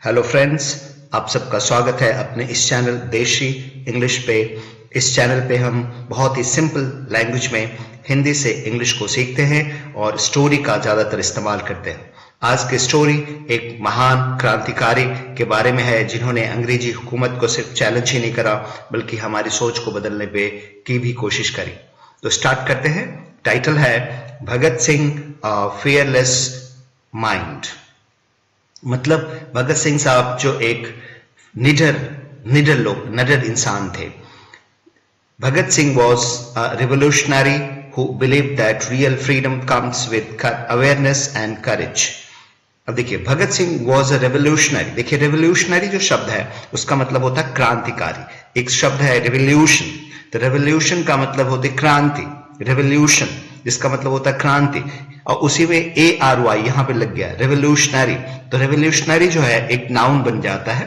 Hello friends, आप सबका स्वागत है अपने इस चैनल देशी इंग्लिश पे। इस चैनल पे हम बहुत ही सिंपल लैंग्वेज में हिंदी से इंग्लिश को सीखते हैं और स्टोरी का ज़्यादातर इस्तेमाल करते हैं। आज की स्टोरी एक महान क्रांतिकारी के बारे में है जिन्होंने अंग्रेजी हुकूमत को सिर्फ चैलेंज ही नहीं करा बल्कि हमारी सोच को बदलने पे की भी कोशिश करी। तो स्टार्ट करते हैं। टाइटल है भगत सिंह फियरलेस माइंड। मतलब भगत सिंह साहब जो एक निडर इंसान थे। Bhagat Singh was a revolutionary who believed that real freedom comes with awareness and courage। अब देखिए, भगत सिंह वॉज अ रेवोल्यूशनरी। देखिए, रेवोल्यूशनरी जो शब्द है उसका मतलब होता है क्रांतिकारी। एक शब्द है रेवोल्यूशन, तो रेवोल्यूशन का मतलब होती है क्रांति। रेवोल्यूशन जिसका मतलब होता है क्रांति, और उसी में ARY यहां पे लग गया, रेवोल्यूशनरी। तो रेवोल्यूशनरी जो है एक नाउन बन जाता है,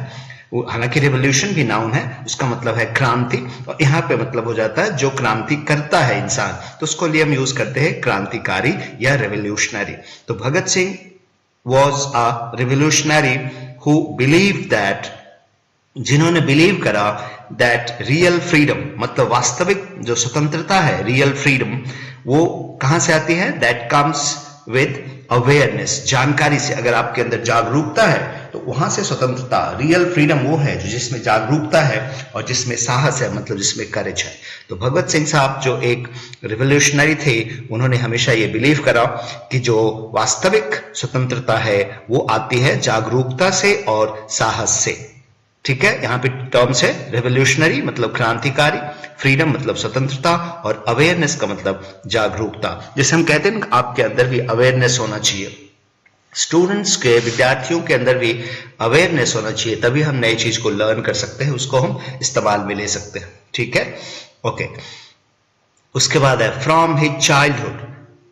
हालांकि रेवोल्यूशन भी नाउन है, उसका मतलब है क्रांति, और यहाँ पे मतलब हो जाता है जो क्रांति करता है इंसान, तो उसको लिए हम यूज करते हैं क्रांतिकारी या रेवोल्यूशनरी। तो Bhagat Singh was a revolutionary who believe that, जिन्होंने बिलीव करा दैट रियल फ्रीडम मतलब वास्तविक जो स्वतंत्रता है, रियल फ्रीडम, वो कहां से आती है? दैट कम्स विद अवेयरनेस, जानकारी से। अगर आपके अंदर जागरूकता है तो वहां से स्वतंत्रता, रियल फ्रीडम वो है जो जिसमें जागरूकता है और जिसमें साहस है, मतलब जिसमें करेज है। तो भगत सिंह साहब जो एक रिवोल्यूशनरी थे, उन्होंने हमेशा ये बिलीव करा कि जो वास्तविक स्वतंत्रता है वो आती है जागरूकता से और साहस से। ठीक है, यहां पे टर्म्स है रेवोल्यूशनरी मतलब क्रांतिकारी, फ्रीडम मतलब स्वतंत्रता, और अवेयरनेस का मतलब जागरूकता। जैसे हम कहते हैं ना, आपके अंदर भी अवेयरनेस होना चाहिए, स्टूडेंट्स के, विद्यार्थियों के अंदर भी अवेयरनेस होना चाहिए, तभी हम नई चीज को लर्न कर सकते हैं, उसको हम इस्तेमाल में ले सकते हैं। ठीक है, ओके। उसके बाद है from his childhood.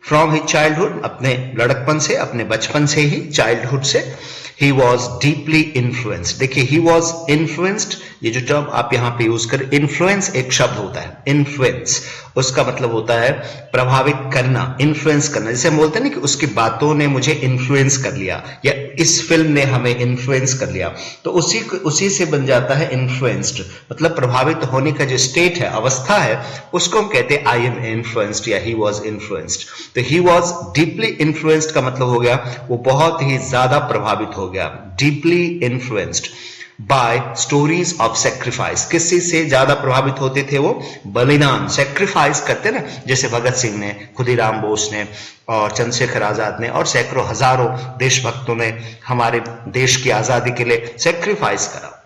From his childhood, अपने लड़कपन से, अपने बचपन से ही, चाइल्डहुड से, he was deeply influenced। देखिए, he was influenced, ये जो टर्म आप यहां पे यूज कर, इन्फ्लुएंस एक शब्द होता है, इन्फ्लुएंस, उसका मतलब होता है प्रभावित करना, इन्फ्लुएंस करना। जैसे हम बोलते हैं ना कि उसकी बातों ने मुझे इन्फ्लुएंस कर लिया, या इस फिल्म ने हमें इन्फ्लुएंस कर लिया, तो उसी से बन जाता है इन्फ्लुएंस्ड। मतलब प्रभावित होने का जो स्टेट है, अवस्था है, उसको हम कहते हैं आई एम इन्फ्लुएंस्ड या ही वॉज इन्फ्लुएंस्ड। तो ही वॉज डीपली इन्फ्लुएंस्ड का मतलब हो गया वो बहुत ही ज्यादा प्रभावित हो गया, deeply influenced by stories of sacrifice. किसी से ज्यादा प्रभावित होते थे वो? बलिदान, सेक्रीफाइस करते ना, जैसे भगत सिंह ने, खुदीराम बोस ने, और चंद्रशेखर आजाद ने, और सैकड़ों हजारों देशभक्तों ने हमारे देश की आजादी के लिए सेक्रीफाइस करा।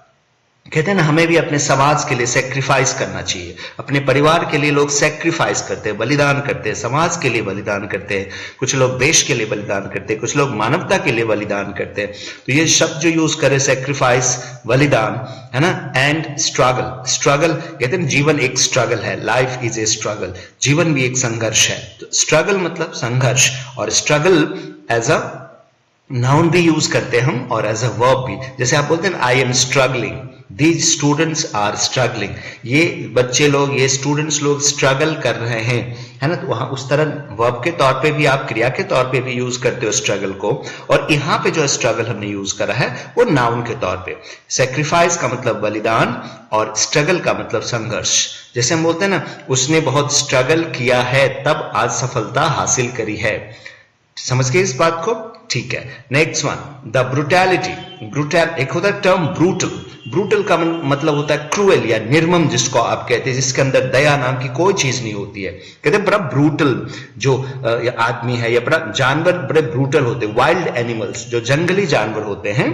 कहते हैं ना, हमें भी अपने समाज के लिए सेक्रीफाइस करना चाहिए। अपने परिवार के लिए लोग सेक्रीफाइस करते हैं, बलिदान करते हैं, समाज के लिए बलिदान करते हैं, कुछ लोग देश के लिए बलिदान करते हैं, कुछ लोग मानवता के लिए बलिदान करते हैं। तो ये शब्द जो यूज करे, सेक्रीफाइस, बलिदान, है ना, एंड स्ट्रगल। स्ट्रगल कहते हैं जीवन एक स्ट्रगल है, लाइफ इज ए स्ट्रगल, जीवन भी एक संघर्ष है। तो स्ट्रगल मतलब संघर्ष, और स्ट्रगल एज अ नाउन भी यूज करते हैं हम, और एज अ वर्ब भी। जैसे आप बोलते हैं I am struggling, these students are struggling, ये बच्चे लोग, ये स्टूडेंट्स लोग स्ट्रगल कर रहे हैं, है ना। तो वहां उस तरह वर्ब के तौर पे भी आप, क्रिया के तौर पे भी यूज करते हो स्ट्रगल को, और यहाँ पे जो स्ट्रगल हमने यूज करा है वो नाउन के तौर पे। सेक्रीफाइस का मतलब बलिदान, और स्ट्रगल का मतलब संघर्ष। जैसे हम बोलते हैं ना, उसने बहुत स्ट्रगल किया है तब आज सफलता हासिल करी है। समझ गए इस बात को? ठीक है। Next one, the brutality. Brutal एक होता है टर्म ब्रूटल। ब्रूटल का मतलब होता है क्रूएल या निर्मम, जिसको आप कहते हैं, जिसके अंदर दया नाम की कोई चीज नहीं होती है। कहते हैं बड़ा ब्रूटल जो आदमी है, या बड़ा जानवर बड़े ब्रूटल होते हैं। वाइल्ड एनिमल्स, जो जंगली जानवर होते हैं,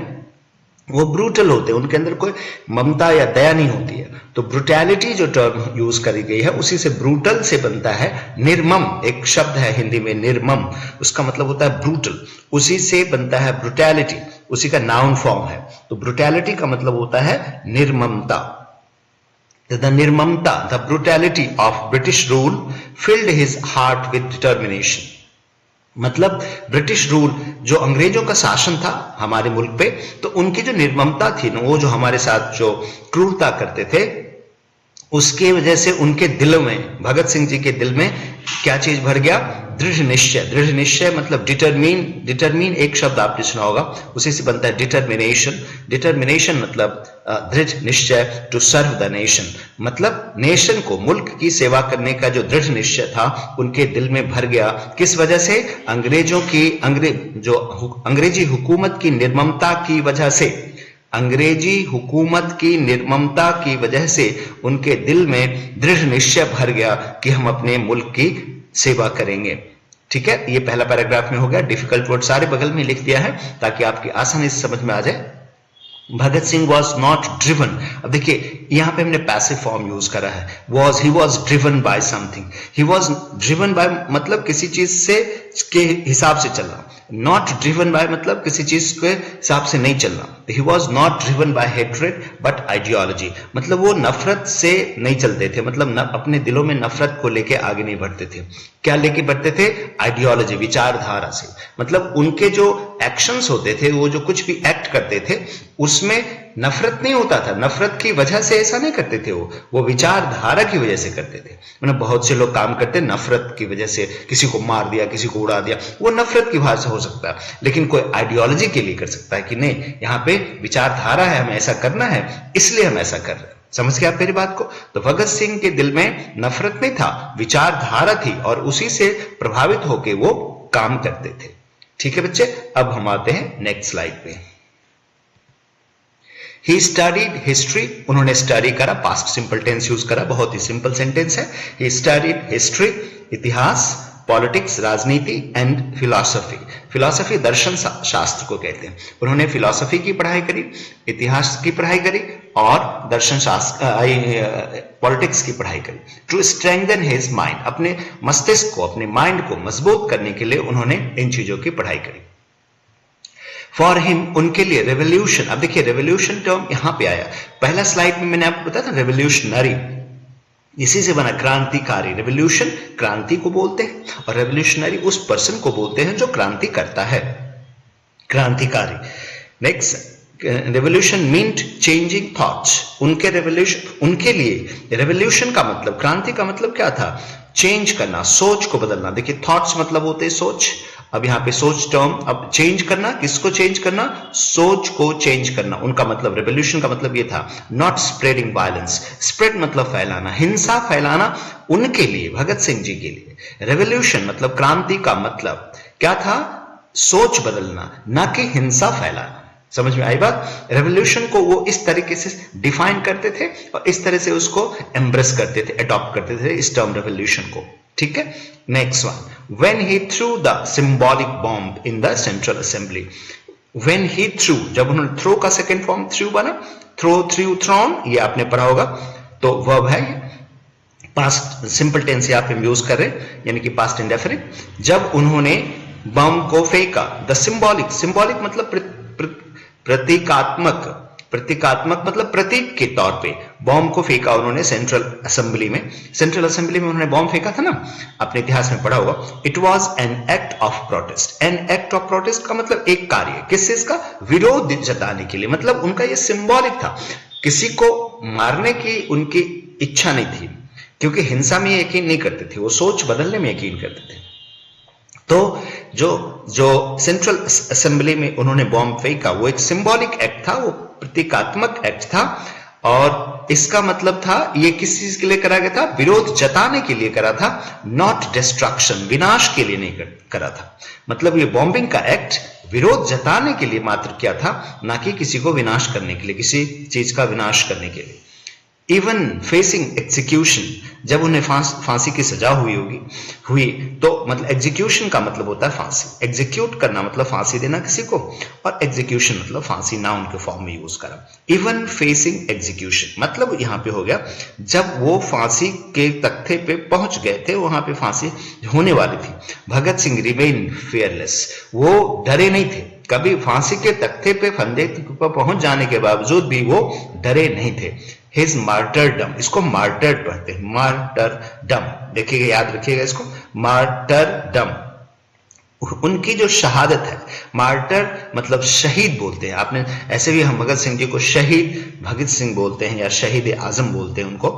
वो ब्रूटल होते हैं, उनके अंदर कोई ममता या दया नहीं होती है। तो ब्रुटैलिटी जो टर्म यूज करी गई है, उसी से ब्रूटल से बनता है निर्मम। एक शब्द है हिंदी में निर्मम, उसका मतलब होता है ब्रूटल, उसी से बनता है ब्रुटैलिटी, उसी का नाउन फॉर्म है। तो ब्रुटैलिटी का मतलब होता है निर्ममता। द निर्ममता, the brutality of British rule filled his heart with determination. मतलब ब्रिटिश रूल, जो अंग्रेजों का शासन था हमारे मुल्क पे, तो उनकी जो निर्ममता थी ना, वो जो हमारे साथ जो क्रूरता करते थे, उसके वजह से उनके दिलों में, भगत सिंह जी के दिल में क्या चीज भर गया? दृढ़ निश्चय, दृढ़ निश्चय मतलब डिटरमिन, डिटरमिन एक शब्द आपने सुना होगा, उसी से बनता है डिटरमिनेशन। डिटरमिनेशन मतलब दृढ़ निश्चय, टू सर्व द नेशन, मतलब नेशन को, मुल्क की सेवा करने का जो दृढ़ निश्चय था उनके दिल में भर गया। किस वजह से? अंग्रेजी हुकूमत की निर्ममता की वजह से, अंग्रेजी हुकूमत की निर्ममता की वजह से उनके दिल में दृढ़ निश्चय भर गया कि हम अपने मुल्क की सेवा करेंगे। ठीक है, ये पहला पैराग्राफ में हो गया। डिफिकल्ट वर्ड सारे बगल में लिख दिया है ताकि आपकी आसानी से समझ में आ जाए। भगत सिंह वॉज नॉट ड्रिवन, अब देखिए यहां पे हमने पैसिव फॉर्म यूज करा है, he was driven by something, he was driven by मतलब किसी चीज से के हिसाब से चलना, नॉट ड्रिवन बाय मतलब किसी चीज के हिसाब से नहीं चलना। He was not driven by hatred but ideology, मतलब वो नफरत से नहीं चलते थे, मतलब अपने दिलों में नफरत को लेके आगे नहीं बढ़ते थे। क्या लेके बढ़ते थे? आइडियोलॉजी, विचारधारा से, मतलब उनके जो एक्शंस होते थे, वो जो कुछ भी एक्ट करते थे उसमें नफरत नहीं होता था, नफरत की वजह से ऐसा नहीं करते थे, वो विचारधारा की वजह से करते थे। मतलब बहुत से लोग काम करते नफरत की वजह से, किसी को मार दिया, किसी को उड़ा दिया, वो नफरत की वजह से हो सकता है, लेकिन कोई आइडियोलॉजी के लिए कर सकता है कि नहीं यहाँ पे विचारधारा है, हमें ऐसा करना है इसलिए हम ऐसा कर रहे हैं। समझ गए आप मेरी बात को? तो भगत सिंह के दिल में नफरत नहीं था, विचारधारा थी और उसी से प्रभावित होकर वो काम करते थे। ठीक है बच्चे, अब हम आते हैं नेक्स्ट स्लाइड पे। ही स्टडीड हिस्ट्री, उन्होंने स्टडी करा, पास्ट सिंपल टेंस यूज करा, बहुत ही सिंपल सेंटेंस है। ही स्टडीड हिस्ट्री, इतिहास, पॉलिटिक्स, राजनीति एंड फिलॉसफी। फिलॉसफी दर्शन शास्त्र को कहते हैं। उन्होंने फिलॉसफी की पढ़ाई करी, इतिहास की पढ़ाई करी और दर्शन शास्त्र पॉलिटिक्स की पढ़ाई करी। टू स्ट्रेंथन हिज माइंड, अपने मस्तिष्क को, अपने माइंड को मजबूत करने के लिए उन्होंने इन चीजों की पढ़ाई करी। फॉर हिम, उनके लिए रेवोल्यूशन, अब देखिए रेवोल्यूशन टर्म यहां पे आया, पहला स्लाइड में मैंने आपको बताया था रेवोल्यूशनरी, इसी से बना क्रांतिकारी। रेवोल्यूशन क्रांति को बोलते हैं और रेवोल्यूशनरी उस पर्सन को बोलते हैं जो क्रांति करता है, क्रांतिकारी। Next, revolution meant changing thoughts, उनके रेवोल्यूशन, उनके लिए रेवोल्यूशन का मतलब, क्रांति का मतलब क्या था? चेंज करना, सोच को बदलना। देखिए थॉट्स मतलब होते हैं सोच, अब यहां पे सोच टर्म, अब चेंज करना, किसको चेंज करना? सोच को चेंज करना। उनका मतलब, रेवोल्यूशन का मतलब ये था, नॉट स्प्रेडिंग वायलेंस, स्प्रेड मतलब फैलाना, हिंसा फैलाना। उनके लिए, भगत सिंह जी के लिए रेवोल्यूशन मतलब क्रांति का मतलब क्या था? सोच बदलना, ना कि हिंसा फैलाना। समझ में आई बात? रेवोल्यूशन को वो इस तरीके से डिफाइन करते थे और इस तरह से उसको एम्ब्रेस करते थे, अडॉप्ट करते थे इस टर्म रेवोल्यूशन को। ठीक है, next one, when he through the symbolic bomb in the central assembly. When he through, जब उन्होंने, थ्रो का सेकेंड फॉर्म थ्रू बना, थ्रोन, ये आपने पढ़ा होगा, तो वर्ब है, पास्ट सिंपल टेंस यहाँ पे यूज कर रहे हैं, यानी कि पास्ट इंडेफिनिट। जब उन्होंने बम को फेंका, द सिंबॉलिक, सिंबॉलिक मतलब प्रतीकात्मक, प्रतीकात्मक मतलब प्रतीक के तौर पे बॉम्ब को फेंका उन्होंने सेंट्रल असेंबली में। सेंट्रल असेंबली में उन्होंने बॉम्ब फेंका था ना, अपने इतिहास में पढ़ा होगा। It was an act of protest, an act of protest का मतलब एक कार्य, किस चीज का? विरोध जताने के लिए, मतलब उनका ये सिंबॉलिक था। किसी को मारने की उनकी इच्छा नहीं थी, क्योंकि हिंसा में यकीन नहीं करते थे, वो सोच बदलने में यकीन करते थे। तो जो सेंट्रल असेंबली में उन्होंने बॉम्ब फेंका, वो एक सिंबॉलिक एक्ट था, वो प्रतीकात्मक एक्ट था और इसका मतलब था, ये किस चीज के लिए करा गया था? विरोध जताने के लिए करा था, नॉट डिस्ट्रक्शन, विनाश के लिए नहीं करा था। मतलब ये बॉम्बिंग का एक्ट विरोध जताने के लिए मात्र किया था, ना कि किसी को विनाश करने के लिए, किसी चीज का विनाश करने के लिए। इवन फेसिंग एग्जीक्यूशन, जब उन्हें फांसी की सजा हुई तो मतलब एग्जीक्यूशन का मतलब होता है फांसी, एग्जीक्यूट करना मतलब फांसी देना किसी को, और एग्जीक्यूशन मतलब फांसी, ना उनके फॉर्म में यूज करा। इवन फेसिंग एग्जीक्यूशन मतलब यहां पे हो गया, जब वो फांसी के तख्ते पे पहुंच गए थे, वहां पे फांसी होने वाली थी, भगत सिंह रिमेन फियरलेस, वो डरे नहीं थे, कभी फांसी के तख्ते पे, फंदे पर पहुंच जाने के बावजूद भी वो डरे नहीं थे। हिज मार्टरडम, इसको मार्टर कहते हैं, मार्टरडम, देखिएगा, याद रखिएगा इसको, मार्टरडम, उनकी जो शहादत है, मार्टर मतलब शहीद बोलते हैं, आपने ऐसे भी हम भगत सिंह जी को शहीद भगत सिंह बोलते हैं या शहीद आजम बोलते हैं उनको।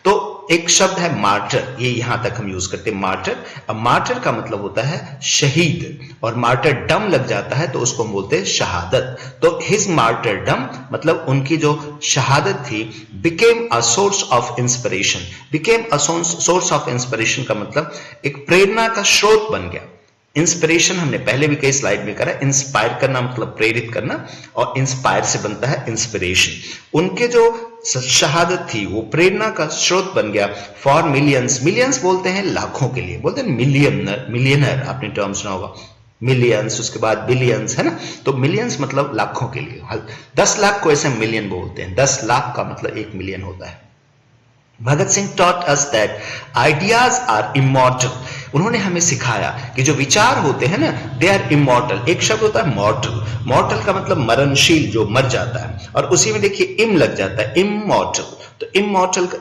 तो एक शब्द है मार्टर, ये यहां तक हम यूज करते हैं मार्टर। अब मार्टर का मतलब होता है शहीद, और मार्टर डम लग जाता है तो उसको हम बोलते हैं शहादत। तो हिज मार्टर डम मतलब उनकी जो शहादत थी, became a source of inspiration. Became a source of inspiration का मतलब एक प्रेरणा का स्रोत बन गया। इंस्पिरेशन हमने पहले भी कई स्लाइड में करा, इंस्पायर करना मतलब प्रेरित करना, और इंस्पायर से बनता है इंस्पिरेशन। उनके जो शहादत थी वो प्रेरणा का स्रोत बन गया फॉर मिलियंस। मिलियंस बोलते हैं लाखों के लिए, बोलते हैं मिलियनर आपने टर्म सुना होगा, मिलियंस, उसके बाद बिलियंस, है ना। तो मिलियंस मतलब लाखों के लिए। 10 लाख को ऐसे मिलियन बोलते हैं, 10 लाख का मतलब 1 मिलियन होता है। Bhagat Singh taught us that ideas are immortal। उन्होंने हमें सिखाया कि जो विचार होते हैं ना, दे आर इमॉर्टल। एक शब्द होता है मॉर्टल, मॉर्टल का मतलब मरणशील, जो मर जाता है, और उसी में देखिए इम लग जाता है, इमॉर्टल। तो इमॉर्टल का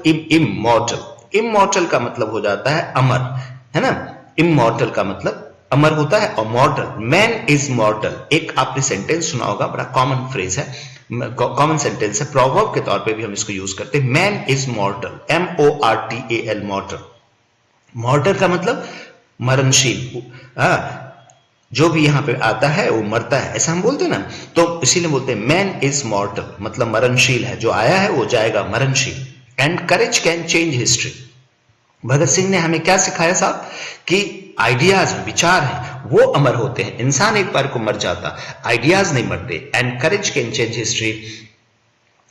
इमॉर्टल का मतलब हो जाता है अमर, है ना। इमॉर्टल का मतलब अमर होता है, और मॉर्टल, मैन इज मॉर्टल। एक आपने सेंटेंस सुना होगा, बड़ा कॉमन फ्रेज है, कॉमन सेंटेंस है, प्रोवर्ब के तौर पे भी हम इसको यूज करते हैं। Man is मॉर्टल, MORTAL, मॉर्टल। मॉर्टल का मतलब मरणशील, जो भी यहां पे आता है वो मरता है, ऐसा हम बोलते हैं ना। तो इसीलिए बोलते हैं मैन इज मॉर्टल, मतलब मरणशील है, जो आया है वो जाएगा, मरणशील। And courage can change history. Bhagat Singh ने हमें क्या सिखाया साहब, कि आइडियाज, विचार हैं, वो अमर होते हैं। इंसान एक बार को मर जाता, आइडियाज नहीं मरते। And courage can change history,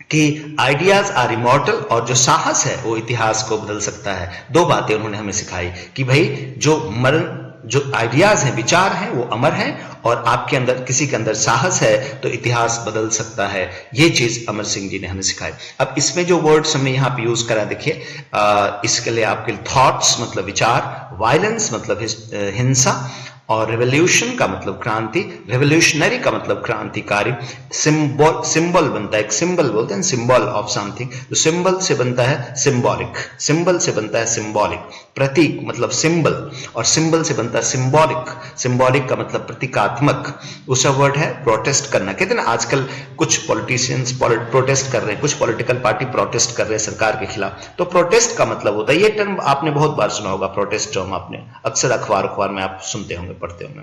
कि आइडियाज आर इमॉर्टल, और जो साहस है वो इतिहास को बदल सकता है। 2 बातें उन्होंने हमें सिखाई कि भाई जो आइडियाज हैं, विचार हैं, वो अमर हैं, और आपके अंदर, किसी के अंदर साहस है तो इतिहास बदल सकता है। ये चीज अमर सिंह जी ने हमें सिखाई। अब इसमें जो वर्ड्स हमने यहाँ पे यूज करा, देखिए, इसके लिए आपके थॉट्स मतलब विचार, वायलेंस मतलब हिंसा, और रेवोल्यूशन का मतलब क्रांति, रेवोल्यूशनरी का मतलब क्रांतिकारी, सिंबल बनता है, एक सिंबल बोलते हैं, सिंबल ऑफ समथिंग, तो सिंबल से बनता है सिंबॉलिक, सिंबल से बनता है सिंबॉलिक, प्रतीक मतलब सिंबल, और सिंबल से बनता है सिंबॉलिक, सिंबॉलिक का मतलब प्रतीकात्मक। दूसरा वर्ड है प्रोटेस्ट करना। कहते हैं ना, आजकल कुछ पॉलिटिशियंस प्रोटेस्ट कर रहे हैं, कुछ पॉलिटिकल पार्टी प्रोटेस्ट कर रहे हैं सरकार के खिलाफ, तो प्रोटेस्ट का मतलब होता है, ये टर्म आपने बहुत बार सुना होगा, प्रोटेस्ट टर्म आपने अक्सर अखबार में आप सुनते होंगे, पढ़ते होंगे,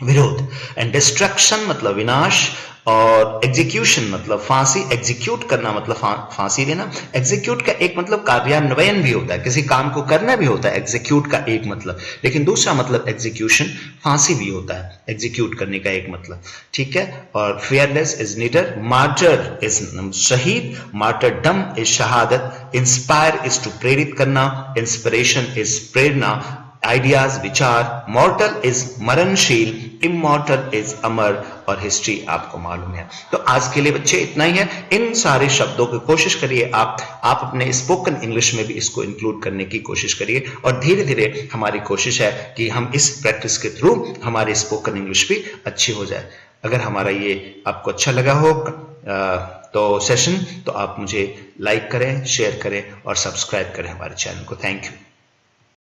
विरोध। एंड डिस्ट्रक्शन मतलब विनाश, और एग्जीक्यूशन मतलब फांसी, एग्जीक्यूट करना मतलब फांसी देना। एग्जीक्यूट का एक मतलब कार्यान्वयन भी होता है, किसी काम को करना भी होता है, एग्जीक्यूट का एक मतलब, लेकिन दूसरा मतलब एग्जीक्यूशन फांसी भी होता है, एग्जीक्यूट करने का एक मतलब, ठीक है। और फेयरलेस इज नीडर, मार्टर इज शहीद, मार्टरडम इज शहादत, इंस्पायर इज टू प्रेरित करना, इंस्पिरेशन इज प्रेरणा, आइडियाज विचार, मॉर्टल इज मरणशील, इमॉर्टल इज अमर, और हिस्ट्री आपको मालूम है। तो आज के लिए बच्चे इतना ही है। इन सारे शब्दों की कोशिश करिए आप अपने स्पोकन इंग्लिश में भी इसको इंक्लूड करने की कोशिश करिए, और धीरे धीरे हमारी कोशिश है कि हम इस प्रैक्टिस के थ्रू हमारी स्पोकन इंग्लिश भी अच्छी हो जाए। अगर हमारा ये आपको अच्छा लगा हो तो सेशन, तो आप मुझे लाइक करें, शेयर करें और सब्सक्राइब करें हमारे चैनल को। Thank you.